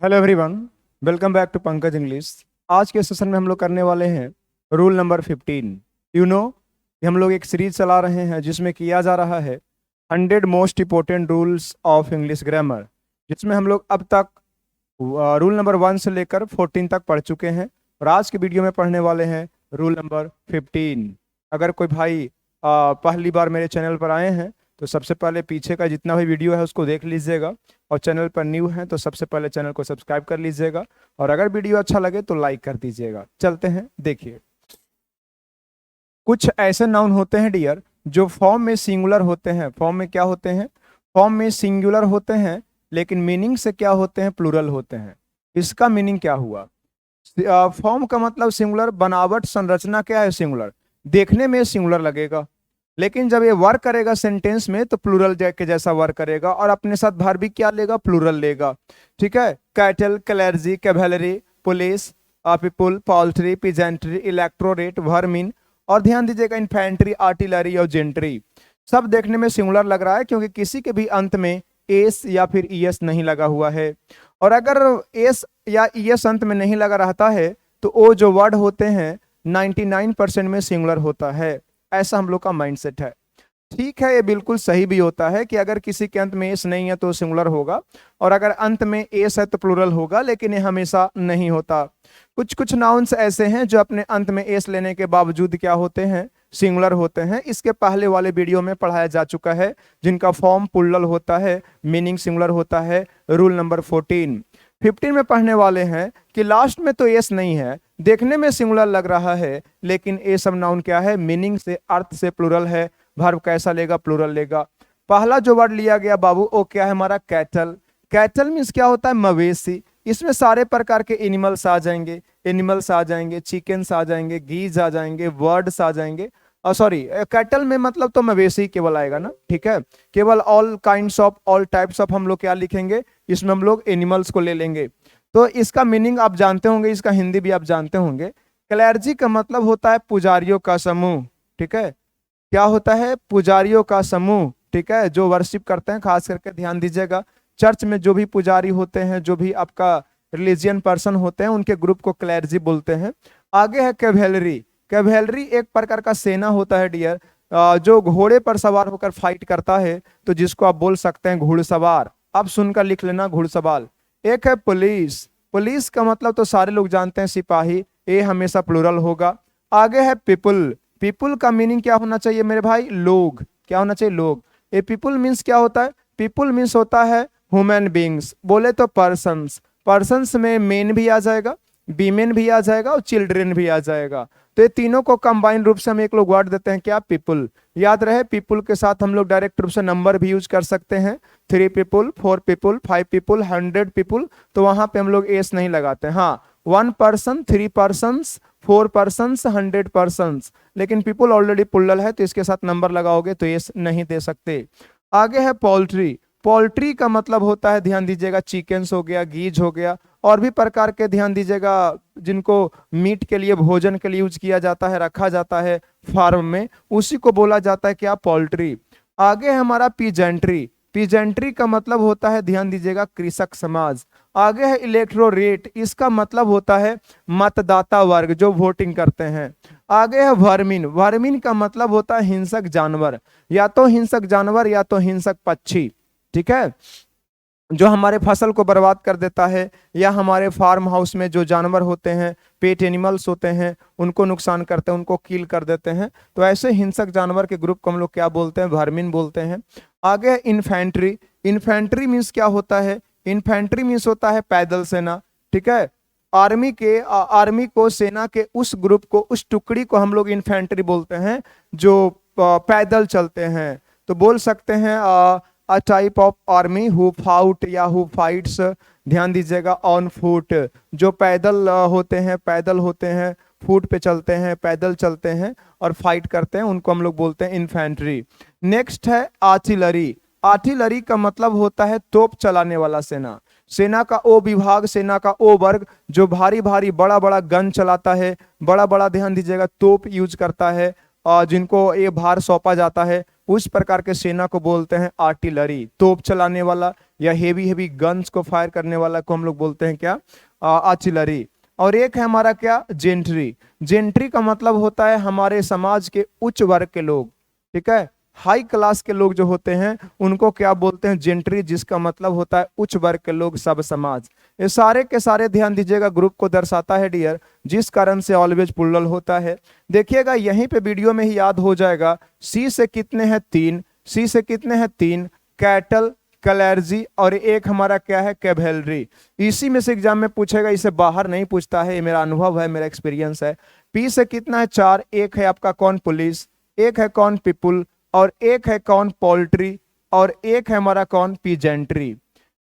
Hello everyone, welcome back to Pankaj English. आज के session में हम लोग करने वाले हैं रूल नंबर 15। यू नो कि हम लोग एक सीरीज चला रहे हैं जिसमें किया जा रहा है 100 most important rules of English grammar, जिसमें हम लोग अब तक रूल नंबर 1 से लेकर 14 तक पढ़ चुके हैं और आज के वीडियो में पढ़ने वाले हैं रूल नंबर 15। अगर कोई भाई पहली बार मेरे चैनल पर आए हैं तो सबसे पहले पीछे का जितना भी वीडियो है उसको देख लीजिएगा, और चैनल पर न्यू हैं तो सबसे पहले चैनल को सब्सक्राइब कर लीजिएगा, और अगर वीडियो अच्छा लगे तो लाइक कर दीजिएगा। चलते हैं, देखिए। कुछ ऐसे नाउन होते हैं डियर जो फॉर्म में सिंगुलर होते हैं। फॉर्म में क्या होते हैं? फॉर्म में सिंगुलर होते हैं, लेकिन मीनिंग से क्या होते हैं? प्लूरल होते हैं। इसका मीनिंग क्या हुआ? फॉर्म का मतलब सिंगुलर, बनावट संरचना क्या है? सिंगुलर, देखने में सिंगुलर लगेगा, लेकिन जब ये वर्क करेगा सेंटेंस में तो प्लूरल के जैसा वर्क करेगा, और अपने साथ वर्ब भी क्या लेगा? प्लूरल लेगा। ठीक है। Cattle, clergy, cavalry, police, people, poultry, peasantry, electorate, vermin, और ध्यान दीजिएगा इन्फेंट्री, आर्टिलरी और जेंट्री। सब देखने में सिंगुलर लग रहा है क्योंकि किसी के भी अंत में एस या फिर ईएस नहीं लगा हुआ है। और अगर एस या ईएस अंत में नहीं लगा रहता है तो वो जो वर्ड होते हैं 99% में सिंगुलर होता है। ऐसा हम लोग का माइंडसेट है। ठीक है, ये बिल्कुल सही भी होता है कि अगर किसी के अंत में एस नहीं है तो सिंगुलर होगा, और अगर अंत में एस है तो प्लूरल होगा, लेकिन ये हमेशा नहीं होता। कुछ कुछ नाउन्स ऐसे हैं जो अपने अंत में एस लेने के बावजूद क्या होते हैं? सिंगुलर होते हैं। इसके पहले वाले वीडियो में पढ़ाया जा चुका है, जिनका फॉर्म प्लूरल होता है, मीनिंग सिंगुलर होता है। रूल नंबर 15 में पढ़ने वाले हैं कि लास्ट में तो एस नहीं है, देखने में सिंगुलर लग रहा है, लेकिन ये सब नाउन क्या है? मीनिंग से, अर्थ से प्लूरल है। वर्ब कैसा लेगा? प्लूरल लेगा। पहला जो वर्ड लिया गया बाबू वो क्या है हमारा? कैटल। कैटल मीन्स क्या होता है? मवेशी। इसमें सारे प्रकार के एनिमल्स आ जाएंगे, चिकन्स आ जाएंगे, गीज आ जाएंगे, बर्ड्स आ जाएंगे। सॉरी, कैटल में मतलब तो मवेशी केवल आएगा ना। ठीक है। केवल all kinds of, all types of हम लोग क्या लिखेंगे? इसमें हम लोग एनिमल्स को ले लेंगे। तो इसका मीनिंग आप जानते होंगे, इसका हिंदी भी आप जानते होंगे। क्लर्जी का मतलब होता है पुजारियों का समूह। ठीक है। क्या होता है? पुजारियों का समूह। ठीक है, जो वर्शिप करते हैं, खास करके ध्यान दीजिएगा, चर्च में जो भी पुजारी होते हैं, जो भी आपका रिलीजियन पर्सन होते हैं, उनके ग्रुप को क्लर्जी बोलते हैं। आगे है कैवेलरी। कैवेलरी एक प्रकार का सेना होता है डियर, जो घोड़े पर सवार होकर फाइट करता है, तो जिसको आप बोल सकते हैं घुड़सवार। अब सुनकर लिख लेना, घुड़सवार। एक है पुलिस। पुलिस का मतलब तो सारे लोग जानते हैं, सिपाही। ये हमेशा प्लूरल होगा। आगे है पीपुल। पीपुल का मीनिंग क्या होना चाहिए मेरे भाई? लोग। क्या होना चाहिए? लोग। ये पीपुल मीन्स क्या होता है? पीपुल मीन्स होता है ह्यूमन बींग्स, बोले तो पर्सन्स। पर्सन्स में मेन भी आ जाएगा, वीमेन भी आ जाएगा, और चिल्ड्रेन भी आ जाएगा। तो ये तीनों को कंबाइन रूप से हम एक लोग वर्ड देते हैं, क्या? पीपुल। याद रहे, पीपुल के साथ हम लोग डायरेक्ट रूप से नंबर भी यूज कर सकते हैं। 3 पीपुल, 4 पीपुल, 5 पीपुल, 100 पीपुल, तो वहां पे हम लोग एस नहीं लगाते। हाँ, 1 पर्सन, 3 पर्सन, 4 पर्सन, 100 पर्सन, लेकिन पीपुल ऑलरेडी प्लूरल है तो इसके साथ नंबर लगाओगे तो एस नहीं दे सकते। आगे है पोल्ट्री। पोल्ट्री का मतलब होता है, ध्यान दीजिएगा, चिकन्स हो गया, गीज हो गया, और भी प्रकार के, ध्यान दीजिएगा, जिनको मीट के लिए, भोजन के लिए यूज किया जाता है, रखा जाता है फार्म में, उसी को बोला जाता है क्या? पोल्ट्री। आगे है हमारा पीजेंट्री। पीजेंट्री का मतलब होता है, ध्यान दीजिएगा, कृषक समाज। आगे है इलेक्टोरेट। इसका मतलब होता है मतदाता वर्ग, जो वोटिंग करते हैं। आगे है वर्मिन। वर्मिन का मतलब होता है हिंसक जानवर, या तो हिंसक जानवर या तो हिंसक पक्षी। ठीक है, जो हमारे फसल को बर्बाद कर देता है, या हमारे फार्म हाउस में जो जानवर होते हैं, पेट एनिमल्स होते हैं, उनको नुकसान करते हैं, उनको किल कर देते हैं। तो ऐसे हिंसक जानवर के ग्रुप को हम लोग क्या बोलते हैं? वर्मिन बोलते हैं। आगे है इन्फेंट्री। इन्फेंट्री मीन्स क्या होता है? इन्फेंट्री मीन्स होता है पैदल सेना। ठीक है। आर्मी को, सेना के उस ग्रुप को, उस टुकड़ी को हम लोग इन्फेंट्री बोलते हैं, जो पैदल चलते हैं। तो बोल सकते हैं a type of army who fought या हु फाइट्स, ध्यान दीजिएगा, ऑन फुट। जो पैदल होते हैं, फुट पे चलते हैं, पैदल चलते हैं और फाइट करते हैं, उनको हम लोग बोलते हैं इन्फेंट्री। नेक्स्ट है आर्टिलरी। आर्टिलरी का मतलब होता है तोप चलाने वाला सेना। सेना का ओ विभाग, सेना का ओ वर्ग, जो भारी भारी बड़ा बड़ा गन चलाता है, बड़ा बड़ा, ध्यान दीजिएगा, तोप यूज करता है, और जिनको ये भार सौंपा जाता है, उस प्रकार के सेना को बोलते हैं आर्टिलरी, तोप चलाने वाला। या हेवी गन्स को फायर करने वाला को हम लोग बोलते हैं क्या, आर्टिलरी। और एक है हमारा क्या, जेंट्री। जेंट्री का मतलब होता है हमारे समाज के उच्च वर्ग के लोग, ठीक है, हाई क्लास के लोग जो होते हैं उनको क्या बोलते हैं, जेंट्री, जिसका मतलब होता है उच्च वर्ग के लोग, सब समाज। ये सारे के सारे ध्यान दीजिएगा ग्रुप को दर्शाता है डियर, जिस कारण से ऑलवेज प्लूरल होता है। देखिएगा यहीं पे वीडियो में ही याद हो जाएगा, सी से कितने हैं, 3, सी से कितने हैं, 3, कैटल, कलर्जी, और एक हमारा क्या है, कैवेलरी। इसी में से एग्जाम में पूछेगा, इसे बाहर नहीं पूछता है, ये मेरा अनुभव है, मेरा एक्सपीरियंस है। पी से कितना है, 4, एक है आपका कौन, पुलिस, एक है कौन, पीपुल, और एक है कौन, पोल्ट्री, और एक है हमारा कौन, पीजेंट्री।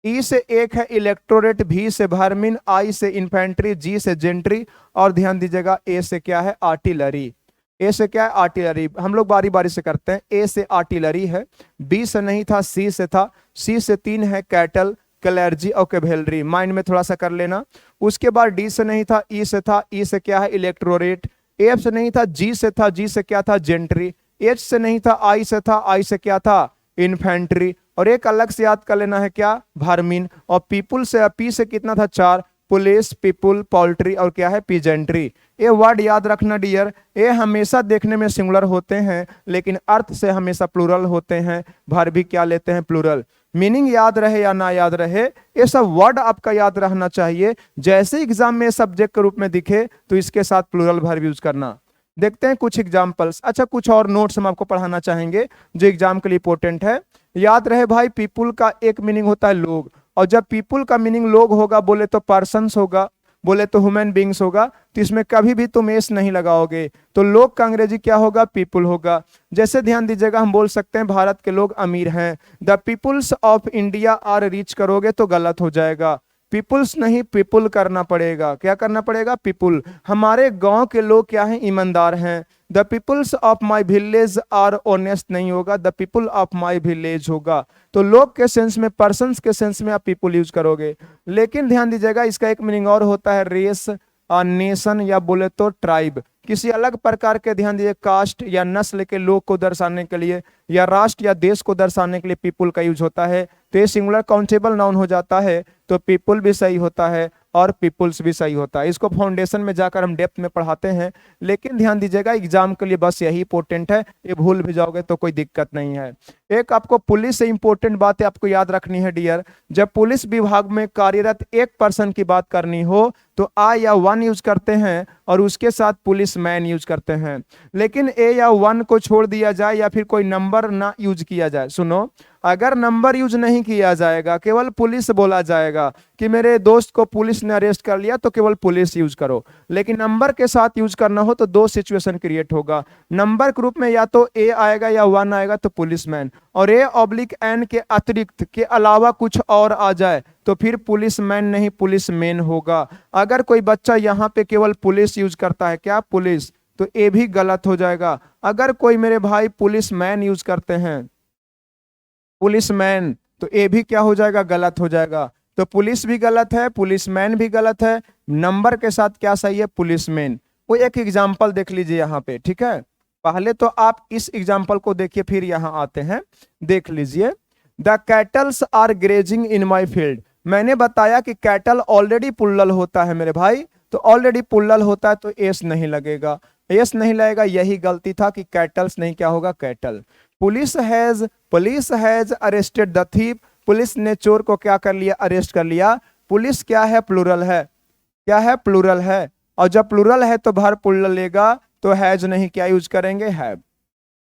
ई से एक है इलेक्टोरेट, भी से वर्मिन, आई से इन्फेंट्री, जी से जेंट्री, और ध्यान दीजिएगा ए से क्या है, आर्टिलरी। ए से क्या है, आर्टिलरी। हम लोग बारी बारी से करते हैं। ए से आर्टिलरी है, बी से नहीं था, सी से था, सी से 3 है कैटल, कलर्जी और कैवेलरी, माइंड में थोड़ा सा कर लेना। उसके बाद डी से नहीं था, ई से था, ई से क्या है, इलेक्टोरेट। एफ से नहीं था, जी से था, जी से क्या था, जेंट्री। एच से नहीं था, आई से था, आई से क्या था, इन्फेंट्री। और एक अलग से याद कर लेना है क्या, वर्मिन। और पीपुल से, पी से कितना था, 4, पुलिस, पीपुल, पोल्ट्री, और क्या है, पीजेंट्री। ये वर्ड याद रखना डियर, ये हमेशा देखने में सिंगुलर होते हैं लेकिन अर्थ से हमेशा प्लूरल होते हैं, भर भी क्या लेते हैं, प्लूरल। मीनिंग याद रहे या ना याद रहे, ये सब वर्ड आपका याद रहना चाहिए। जैसे एग्जाम में सब्जेक्ट के रूप में दिखे तो इसके साथ प्लूरल वर्ब यूज करना। देखते हैं कुछ एग्जाम्पल्स। अच्छा, कुछ और नोट्स हम आपको पढ़ाना चाहेंगे जो एग्जाम के लिए इंपॉर्टेंट है। याद रहे भाई, पीपुल का एक मीनिंग होता है लोग, और जब पीपुल का मीनिंग लोग होगा, बोले तो पर्सन्स होगा, बोले तो ह्यूमन बींग्स होगा, तो इसमें कभी भी तुम एस नहीं लगाओगे, तो लोग का अंग्रेजी क्या होगा, पीपुल होगा। जैसे ध्यान दीजिएगा, हम बोल सकते हैं भारत के लोग अमीर हैं, the peoples of India are rich, करोगे तो गलत हो जाएगा, पीपुल्स नहीं, पीपुल करना पड़ेगा। क्या करना पड़ेगा, पीपुल। हमारे गांव के लोग क्या हैं, ईमानदार हैं, the peoples of my village are honest नहीं होगा, the people of my village होगा। तो लोग के सेंस में, पर्सन्स के सेंस में आप पीपुल यूज करोगे। लेकिन ध्यान दीजिएगा, इसका एक मीनिंग और होता है, रेस, नेशन, या बोले तो ट्राइब, किसी अलग प्रकार के, ध्यान दीजिए, कास्ट या नस्ल के लोग को दर्शाने के लिए, या राष्ट्र या देश को दर्शाने के लिए पीपुल का यूज होता है। तो ये सिंगुलर काउंटेबल नाउन हो जाता है, तो पीपुल भी सही होता है और पीपुल्स भी सही होता है। इसको फाउंडेशन में जाकर हम डेप्थ में पढ़ाते हैं, लेकिन ध्यान दीजिएगा एग्जाम के लिए बस यही इंपॉर्टेंट है, ये भूल भी जाओगे तो कोई दिक्कत नहीं है। एक आपको पुलिस से इंपॉर्टेंट बातें आपको याद रखनी है डियर, जब पुलिस विभाग में कार्यरत एक पर्सन की बात करनी हो तो आ या वन यूज करते हैं और उसके साथ पुलिस मैन यूज करते हैं। लेकिन ए या वन को छोड़ दिया जाए या फिर कोई नंबर ना यूज किया जाए, सुनो, अगर नंबर यूज नहीं किया जाएगा, केवल पुलिस बोला जाएगा कि मेरे दोस्त को पुलिस ने अरेस्ट कर लिया, तो केवल पुलिस यूज करो। लेकिन नंबर के साथ यूज करना हो तो दो सिचुएशन क्रिएट होगा। नंबर के रूप में या तो ए आएगा या वन आएगा तो पुलिसमैन, और ए ऑब्लिक एन के अतिरिक्त के अलावा कुछ और आ जाए तो फिर पुलिसमैन नहीं, पुलिसमैन होगा। अगर कोई बच्चा यहाँ पे केवल पुलिस यूज करता है, क्या पुलिस, तो ए भी गलत हो जाएगा। अगर कोई मेरे भाई पुलिसमैन यूज करते हैं, पुलिसमैन, तो ए भी क्या हो जाएगा, गलत हो जाएगा। तो पुलिस भी गलत है, पुलिसमैन भी गलत है, नंबर के साथ क्या सही है, पुलिसमैन। वो एक एग्जाम्पल देख लीजिए यहाँ पे, ठीक है। पहले तो आप इस एग्जाम्पल को देखिए, फिर यहाँ आते हैं, देख लीजिए। The cattles are grazing in my field. मैंने बताया कि कैटल ऑलरेडी पुल्लल होता है मेरे भाई, तो ऑलरेडी पुल्लल होता है तो एस नहीं लगेगा, एस नहीं लगेगा, यही गलती था कि कैटल्स नहीं, क्या होगा, cattle. Police has arrested the thief. Police ने चोर को क्या कर लिया, अरेस्ट कर लिया। पुलिस क्या है, प्लूरल है, क्या है, प्लूरल है, और जब प्लूरल है तो भर प्लूरल लेगा, तो हैज नहीं, क्या यूज करेंगे, हैव।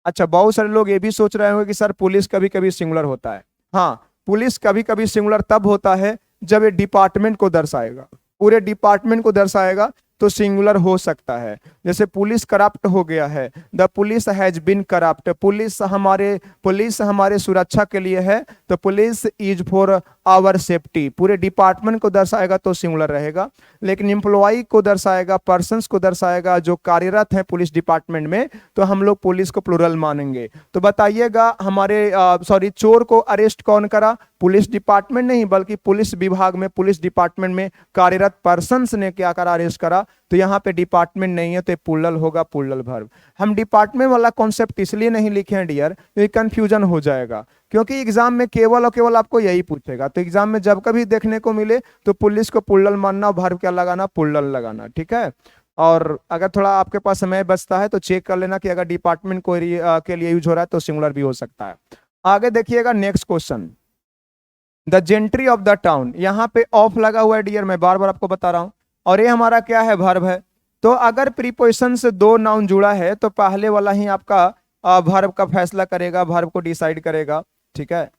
अच्छा, बहुत सारे लोग ये भी सोच रहे होंगे कि सर पुलिस कभी कभी सिंगुलर होता है। हाँ, पुलिस कभी कभी सिंगुलर तब होता है जब ये डिपार्टमेंट को दर्शाएगा, पूरे डिपार्टमेंट को दर्शाएगा तो सिंगुलर हो सकता है। जैसे पुलिस करप्ट हो गया है, the police has been corrupt. Police हमारे सुरक्षा के लिए है, तो police is for our safety. पूरे डिपार्टमेंट को दर्शाएगा तो सिंगुलर रहेगा, लेकिन एम्प्लॉय को दर्शाएगा, पर्सन्स को दर्शाएगा जो कार्यरत हैं पुलिस डिपार्टमेंट में, तो हम लोग पुलिस को प्लूरल मानेंगे। तो बताइएगा, हमारे चोर को अरेस्ट कौन करा, पुलिस डिपार्टमेंट नहीं बल्कि पुलिस विभाग में, पुलिस डिपार्टमेंट में कार्यरत पर्सन्स ने क्या करा, अरेस्ट करा, तो यहाँ पे डिपार्टमेंट नहीं है, तो प्लूरल होगा, प्लूरल वर्ब। हम डिपार्टमेंट वाला कॉन्सेप्ट इसलिए नहीं लिखे हैं डियर, क्योंकि कंफ्यूजन हो जाएगा, क्योंकि एग्जाम में केवल और केवल आपको यही पूछेगा। तो एग्जाम में जब कभी देखने को मिले तो पुलिस को प्लूरल मानना, वर्ब क्या लगाना, प्लूरल लगाना, ठीक है। और अगर थोड़ा आपके पास समय बचता है तो चेक कर लेना कि अगर डिपार्टमेंट को के लिए यूज हो रहा है तो सिंगुलर भी हो सकता है। आगे देखिएगा next question, the gentry of the town. यहाँ पे ऑफ लगा हुआ है डियर, मैं बार बार आपको बता रहा हूँ, और ये हमारा क्या है, वर्ब है। तो अगर प्रीपोजिशन से दो नाउन जुड़ा है तो पहले वाला ही आपका वर्ब का फैसला करेगा, वर्ब को डिसाइड करेगा, ठीक है।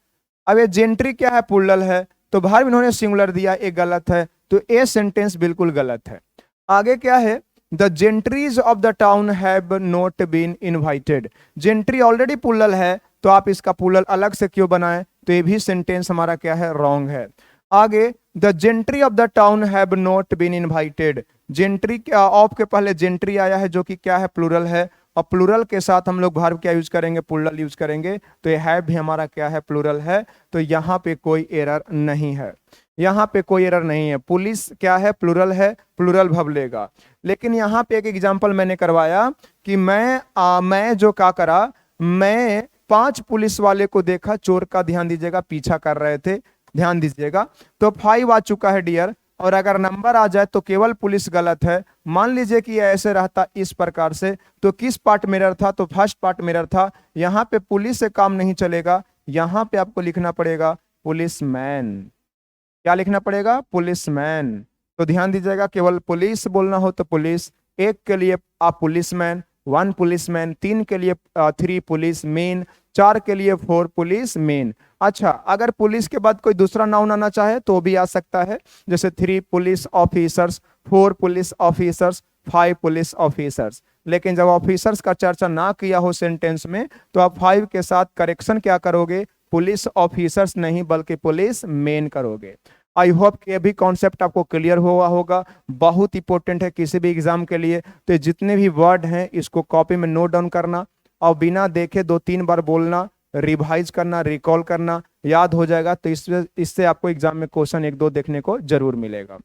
अब ये जेंट्री क्या है, प्लूरल है, तो वर्ब इन्होंने सिंगुलर दिया, ये गलत है, तो ये सेंटेंस बिल्कुल गलत है। आगे क्या है, the gentries of the town have not been invited. Gentry already plural है, तो आप इसका प्लूरल अलग से क्यों बनाएं, तो ये भी सेंटेंस हमारा क्या है, रॉन्ग है। आगे, the gentry of the town have not been invited. Gentry of के पहले जेंट्री आया है जो कि क्या है, प्लूरल है, और प्लूरल के साथ हम लोग वर्ब क्या यूज करेंगे, प्लूरल यूज करेंगे, तो ये हैव भी हमारा क्या है, प्लूरल है। तो यहाँ पे कोई एरर नहीं है, यहाँ पे कोई एरर नहीं है। पुलिस क्या है, प्लूरल है, प्लूरल वर्ब लेगा। लेकिन यहाँ पे एक एग्जांपल मैंने करवाया कि मैं जो क्या करा, मैं 5 पुलिस वाले को देखा, चोर का ध्यान दीजिएगा, पीछा कर रहे थे, ध्यान दीजिएगा। तो 5 आ चुका है डियर, और अगर नंबर आ जाए तो केवल पुलिस गलत है। मान लीजिए कि ऐसे रहता इस प्रकार से, तो किस पार्ट मिरर था, तो फर्स्ट पार्ट मिरर था। यहाँ पे पुलिस से काम नहीं चलेगा, यहाँ पे आपको लिखना पड़ेगा पुलिसमैन। क्या लिखना पड़ेगा, पुलिसमैन। तो ध्यान दीजिएगा, केवल पुलिस बोलना हो तो पुलिस, एक के लिए आप पुलिसमैन, 1 पुलिसमैन, 3 के लिए 3 पुलिस मेन, 4 के लिए 4 पुलिस मेन। अच्छा, अगर पुलिस के बाद कोई दूसरा नाउन आना चाहे तो भी आ सकता है, जैसे 3 police officers, 4 police officers, 5 police officers. लेकिन जब ऑफिसर्स का चर्चा ना किया हो सेंटेंस में, तो आप 5 के साथ करेक्शन क्या करोगे, पुलिस ऑफिसर्स नहीं बल्कि पुलिस मेन करोगे। आई होप कि ये भी कॉन्सेप्ट आपको क्लियर हुआ होगा, बहुत इंपॉर्टेंट है किसी भी एग्जाम के लिए। तो जितने भी वर्ड हैं इसको कॉपी में नोट डाउन करना, और बिना देखे 2-3 बार बोलना, रिवाइज करना, रिकॉल करना, याद हो जाएगा। तो इससे आपको एग्जाम में क्वेश्चन 1-2 देखने को जरूर मिलेगा।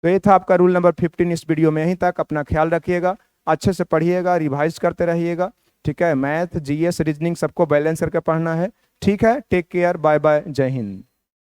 तो ये था आपका रूल नंबर 15 इस वीडियो में। यहीं तक, अपना ख्याल रखिएगा, अच्छे से पढ़िएगा, रिवाइज करते रहिएगा, ठीक है। मैथ, जीएस, रीजनिंग सबको बैलेंस करके पढ़ना है, ठीक है। टेक केयर, बाय बाय, जय हिंद।